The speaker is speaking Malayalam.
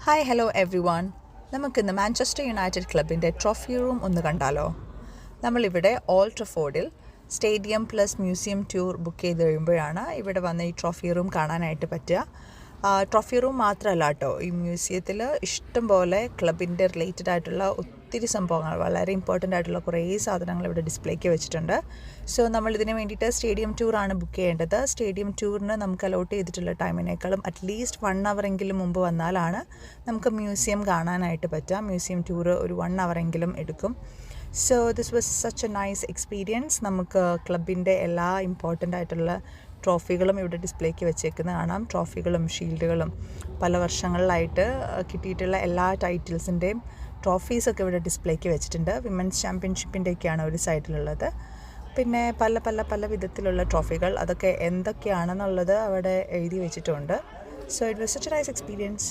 Hi hello everyone. നമുക്കിന്ന് മാഞ്ചസ്റ്റർ യുണൈറ്റഡ് ക്ലബിൻ്റെ ട്രോഫി റൂം ഒന്ന് കണ്ടാലോ? നമ്മളിവിടെ ഓൾഡ് ട്രഫോർഡിൽ stadium plus museum tour book ചെയ്ത് കഴിയുമ്പോഴാണ് ഇവിടെ വന്ന് ഈ ട്രോഫി റൂം കാണാനായിട്ട് പറ്റുക. ട്രോഫി റൂം മാത്രമല്ല കേട്ടോ, ഈ മ്യൂസിയത്തിൽ ഇഷ്ടം പോലെ ക്ലബിൻ്റെ റിലേറ്റഡ് ആയിട്ടുള്ള ഒത്തിരി സംഭവങ്ങൾ, വളരെ ഇമ്പോർട്ടൻ്റ് ആയിട്ടുള്ള കുറേ സാധനങ്ങൾ ഇവിടെ ഡിസ്പ്ലേക്ക് വെച്ചിട്ടുണ്ട്. സോ നമ്മളിതിന് വേണ്ടിയിട്ട് സ്റ്റേഡിയം ടൂറാണ് ബുക്ക് ചെയ്യേണ്ടത്. സ്റ്റേഡിയം ടൂറിന് നമുക്ക് അലോട്ട് ചെയ്തിട്ടുള്ള ടൈമിനേക്കാളും അറ്റ്ലീസ്റ്റ് 1 hour എങ്കിലും മുമ്പ് വന്നാലാണ് നമുക്ക് മ്യൂസിയം കാണാനായിട്ട് പറ്റുക. മ്യൂസിയം ടൂർ ഒരു 1 hour എങ്കിലും എടുക്കും. So this was such A nice experience. നമുക്ക് ക്ലബിൻ്റെ എല്ലാ ഇമ്പോർട്ടൻ്റ് ആയിട്ടുള്ള ട്രോഫികളും ഇവിടെ ഡിസ്പ്ലേക്ക് വെച്ചേക്കുന്നത് കാണാം. ട്രോഫികളും ഷീൽഡുകളും പല വർഷങ്ങളിലായിട്ട് കിട്ടിയിട്ടുള്ള എല്ലാ ടൈറ്റിൽസിൻ്റെയും ട്രോഫീസൊക്കെ ഇവിടെ ഡിസ്പ്ലേക്ക് വെച്ചിട്ടുണ്ട്. വിമൻസ് ചാമ്പ്യൻഷിപ്പിൻ്റെയൊക്കെയാണ് ഒരു സൈഡിലുള്ളത്. പിന്നെ പല വിധത്തിലുള്ള ട്രോഫികൾ, അതൊക്കെ എന്തൊക്കെയാണെന്നുള്ളത് അവിടെ എഴുതി വെച്ചിട്ടുണ്ട്. So it was such A nice experience.